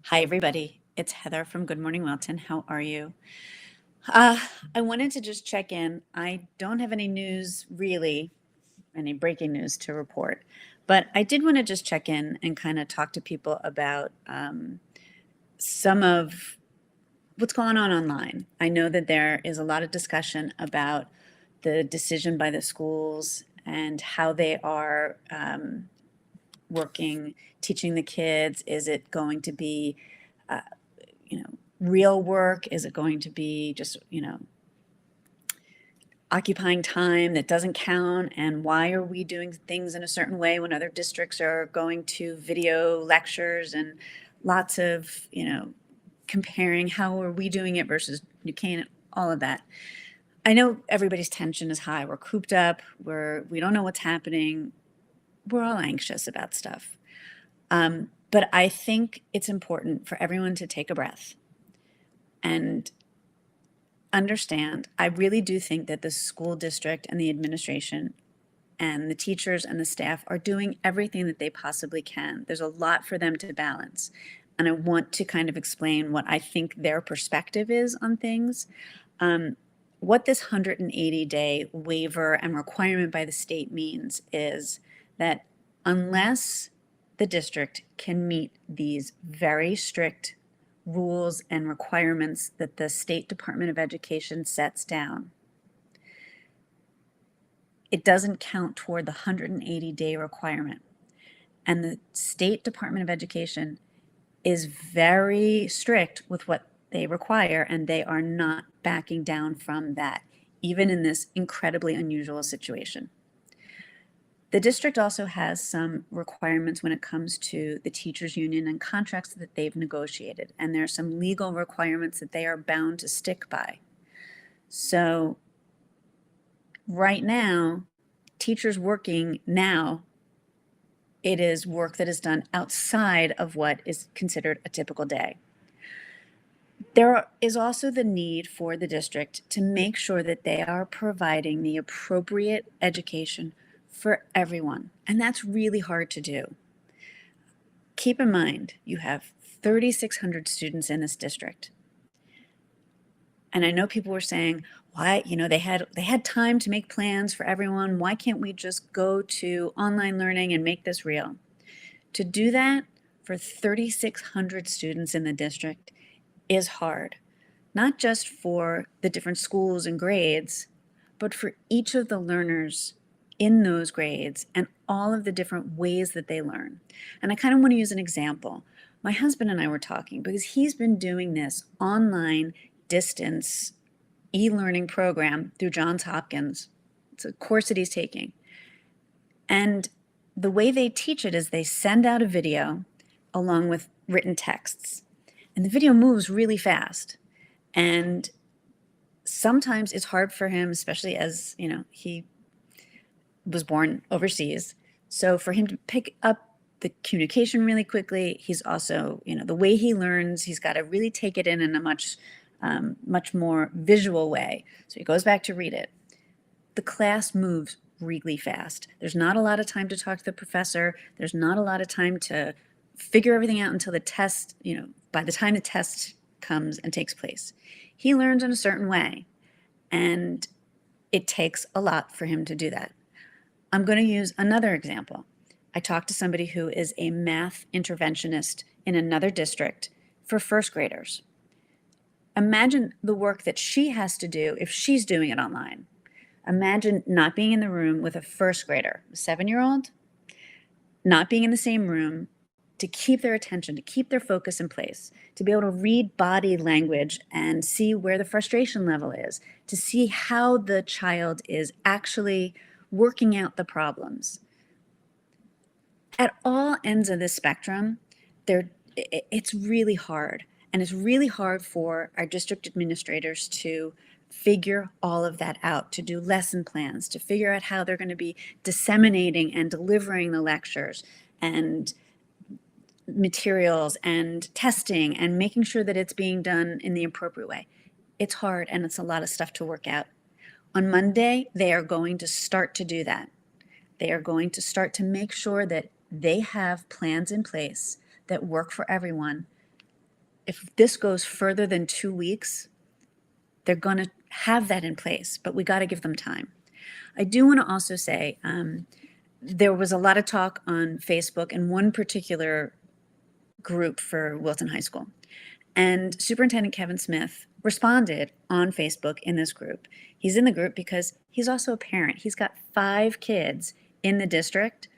Hi, everybody. It's Heather from Good Morning Wilton. How are you? Uh, I wanted to just check in. I don't have any news, really, any breaking news to report, but I did want to just check in and kind of talk to people about some of what's going on online. I know that there is a lot of discussion about the decision by the schools and how they are working, teaching the kids. Is it going to be real work? Is it going to be just, occupying time that doesn't count? And why are we doing things in a certain way when other districts are going to video lectures and lots of, comparing how are we doing it versus New Canaan, all of that. I know everybody's tension is high. We're cooped up. We don't know what's happening. We're all anxious about stuff. But I think it's important for everyone to take a breath and understand. I really do think that the school district and the administration and the teachers and the staff are doing everything that they possibly can. There's a lot for them to balance. And I want to kind of explain what I think their perspective is on things. What this 180-day waiver and requirement by the state means is that unless the district can meet these very strict rules and requirements that the State Department of Education sets down, it doesn't count toward the 180-day requirement. And the State Department of Education is very strict with what they require, and they are not backing down from that, even in this incredibly unusual situation. The district also has some requirements when it comes to the teachers union and contracts that they've negotiated, and there are some legal requirements that they are bound to stick by. So right now, teachers working now, it is work that is done outside of what is considered a typical day. There is also the need for the district to make sure that they are providing the appropriate education for everyone, and that's really hard to do. Keep in mind, you have 3,600 students in this district. And I know people were saying, why, they had time to make plans for everyone. Why can't we just go to online learning and make this real? To do that for 3,600 students in the district is hard, not just for the different schools and grades, but for each of the learners in those grades and all of the different ways that they learn. And I kind of want to use an example. My husband and I were talking because he's been doing this online distance e-learning program through Johns Hopkins. It's a course that he's taking. And the way they teach it is they send out a video along with written texts. And the video moves really fast. And sometimes it's hard for him, especially as, he was born overseas. So for him to pick up the communication really quickly, he's also, the way he learns, he's got to really take it in a much more visual way. So he goes back to read it. The class moves really fast. There's not a lot of time to talk to the professor. There's not a lot of time to figure everything out until the test, by the time the test comes and takes place. He learns in a certain way, and it takes a lot for him to do that. I'm going to use another example. I talked to somebody who is a math interventionist in another district for first graders. Imagine the work that she has to do if she's doing it online. Imagine not being in the room with a first grader, a 7-year-old, not being in the same room, to keep their attention, to keep their focus in place, to be able to read body language and see where the frustration level is, to see how the child is actually working out the problems. At all ends of this spectrum, it's really hard. And it's really hard for our district administrators to figure all of that out, to do lesson plans, to figure out how they're going to be disseminating and delivering the lectures and materials and testing and making sure that it's being done in the appropriate way. It's hard, and it's a lot of stuff to work out. On Monday, they are going to start to do that. They are going to start to make sure that they have plans in place that work for everyone if this goes further than 2 weeks, they're going to have that in place, but we got to give them time. I do want to also say there was a lot of talk on Facebook and one particular group for Wilton High School. And Superintendent Kevin Smith responded on Facebook in this group. He's in the group because he's also a parent. He's got 5 kids in the district,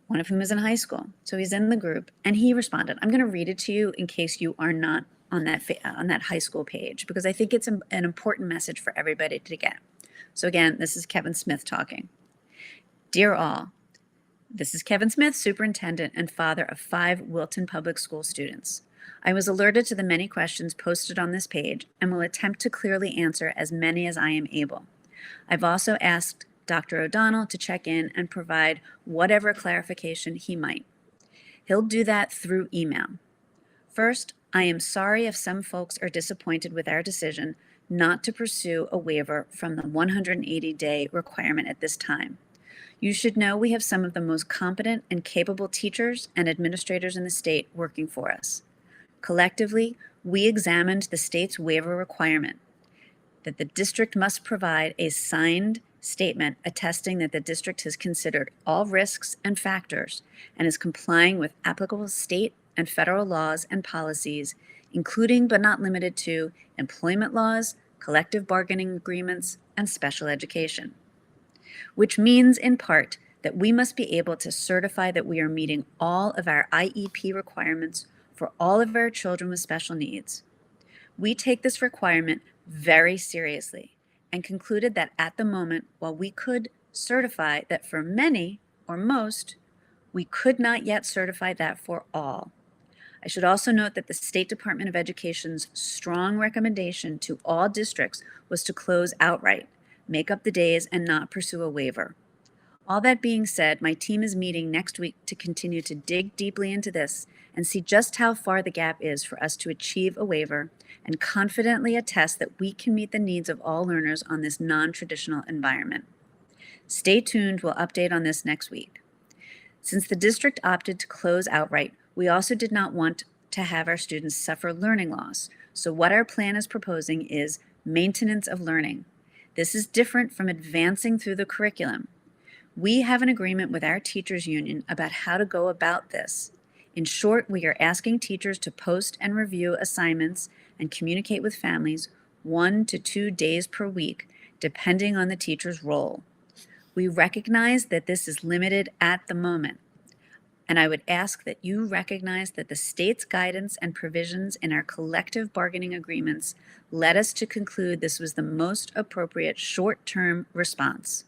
one of whom is in high school. So he's in the group and he responded. I'm going to read it to you in case you are not on that high school page, because I think it's an important message for everybody to get. So again, this is Kevin Smith talking. Dear all, this is Kevin Smith, superintendent and father of 5 Wilton Public School students. I was alerted to the many questions posted on this page and will attempt to clearly answer as many as I am able. I've also asked Dr. O'Donnell to check in and provide whatever clarification he might. He'll do that through email. First, I am sorry if some folks are disappointed with our decision not to pursue a waiver from the 180-day requirement at this time. You should know we have some of the most competent and capable teachers and administrators in the state working for us. Collectively, we examined the state's waiver requirement that the district must provide a signed statement attesting that the district has considered all risks and factors and is complying with applicable state and federal laws and policies, including but not limited to employment laws, collective bargaining agreements, and special education. Which means, in part, that we must be able to certify that we are meeting all of our IEP requirements for all of our children with special needs. We take this requirement very seriously and concluded that at the moment, while we could certify that for many or most, we could not yet certify that for all. I should also note that the State Department of Education's strong recommendation to all districts was to close outright, make up the days, and not pursue a waiver. All that being said, my team is meeting next week to continue to dig deeply into this and see just how far the gap is for us to achieve a waiver and confidently attest that we can meet the needs of all learners on this non-traditional environment. Stay tuned, we'll update on this next week. Since the district opted to close outright, we also did not want to have our students suffer learning loss. So what our plan is proposing is maintenance of learning. This is different from advancing through the curriculum. We have an agreement with our teachers union about how to go about this. In short, we are asking teachers to post and review assignments and communicate with families 1 to 2 days per week, depending on the teacher's role. We recognize that this is limited at the moment, and I would ask that you recognize that the state's guidance and provisions in our collective bargaining agreements led us to conclude this was the most appropriate short-term response.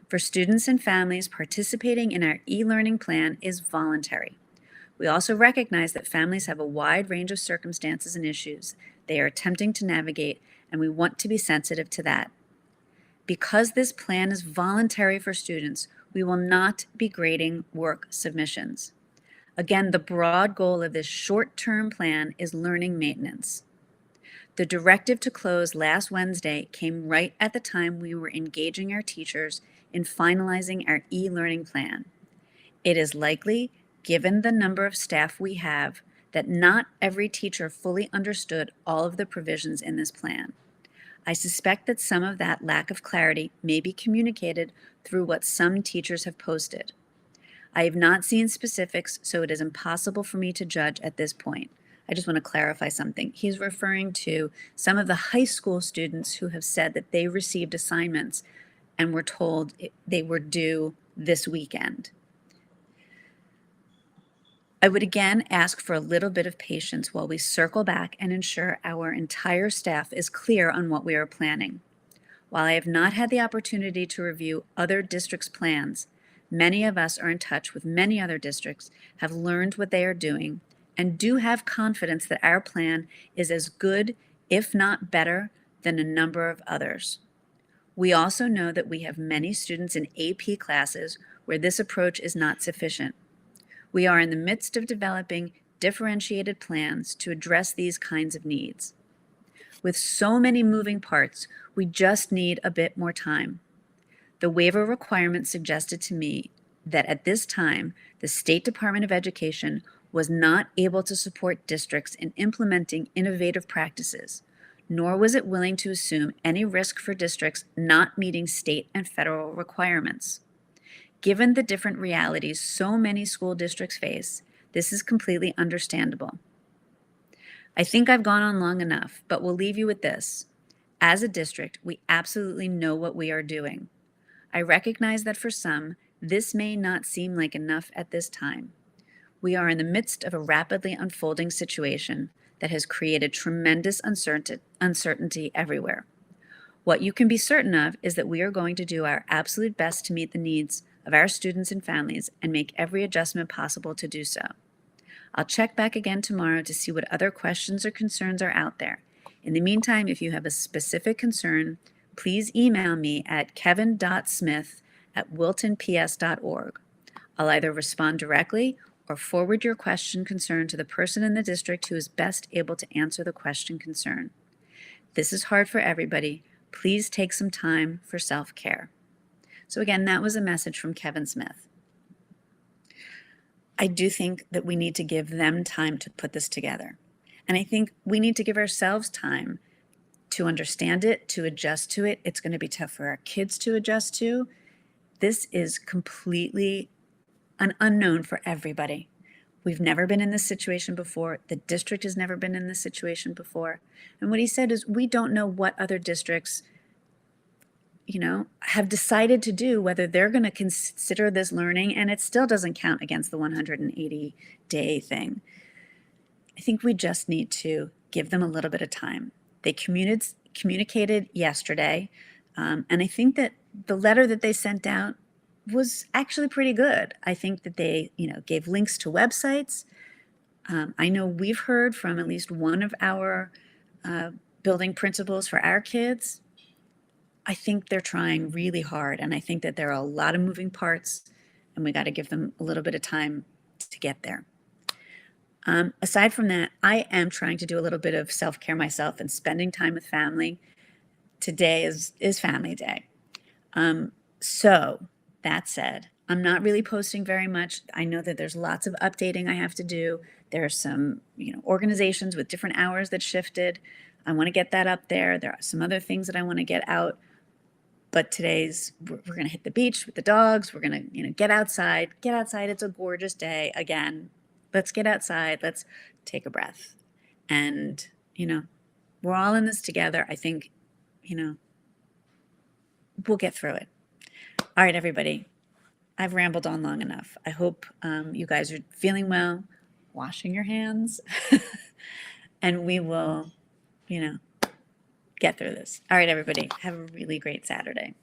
For students and families, participating in our e-learning plan is voluntary. We also recognize that families have a wide range of circumstances and issues they are attempting to navigate, and we want to be sensitive to that. Because this plan is voluntary for students, we will not be grading work submissions. Again, the broad goal of this short-term plan is learning maintenance. The directive to close last Wednesday came right at the time we were engaging our teachers in finalizing our e-learning plan. It is likely, given the number of staff we have, that not every teacher fully understood all of the provisions in this plan. I suspect that some of that lack of clarity may be communicated through what some teachers have posted. I have not seen specifics, so it is impossible for me to judge at this point. I just want to clarify something. He's referring to some of the high school students who have said that they received assignments and were told they were due this weekend. I would again ask for a little bit of patience while we circle back and ensure our entire staff is clear on what we are planning. While I have not had the opportunity to review other districts' plans, many of us are in touch with many other districts, have learned what they are doing, and do have confidence that our plan is as good, if not better, than a number of others. We also know that we have many students in AP classes where this approach is not sufficient. We are in the midst of developing differentiated plans to address these kinds of needs. With so many moving parts, we just need a bit more time. The waiver requirement suggested to me that at this time, the State Department of Education was not able to support districts in implementing innovative practices, nor was it willing to assume any risk for districts not meeting state and federal requirements. Given the different realities so many school districts face, this is completely understandable. I think I've gone on long enough, but we'll leave you with this. As a district, we absolutely know what we are doing. I recognize that for some, this may not seem like enough at this time. We are in the midst of a rapidly unfolding situation that has created tremendous uncertainty everywhere. What you can be certain of is that we are going to do our absolute best to meet the needs of our students and families and make every adjustment possible to do so. I'll check back again tomorrow to see what other questions or concerns are out there. In the meantime, if you have a specific concern, please email me at kevin.smith@wiltonps.org. I'll either respond directly or forward your question concern to the person in the district who is best able to answer the question concern. This is hard for everybody. Please take some time for self-care. So again, that was a message from Kevin Smith. I do think that we need to give them time to put this together. And I think we need to give ourselves time to understand it, to adjust to it. It's going to be tough for our kids to adjust to. This is completely an unknown for everybody. We've never been in this situation before. The district has never been in this situation before. And what he said is, we don't know what other districts, have decided to do, whether they're going to consider this learning, and it still doesn't count against the 180-day thing. I think we just need to give them a little bit of time. They communicated yesterday, and I think that the letter that they sent out was actually pretty good. I think that they, gave links to websites. I know we've heard from at least one of our building principals for our kids. I think they're trying really hard, and I think that there are a lot of moving parts, and we got to give them a little bit of time to get there. Aside from that, I am trying to do a little bit of self-care myself and spending time with family. Today is family day. So that said, I'm not really posting very much. I know that there's lots of updating I have to do. There are some, organizations with different hours that shifted. I want to get that up there. There are some other things that I want to get out. But we're going to hit the beach with the dogs. We're going to, get outside. Get outside. It's a gorgeous day. Again, let's get outside. Let's take a breath. And, we're all in this together. I think, we'll get through it. All right, everybody. I've rambled on long enough. I hope you guys are feeling well, washing your hands, and we will, get through this. All right, everybody. Have a really great Saturday.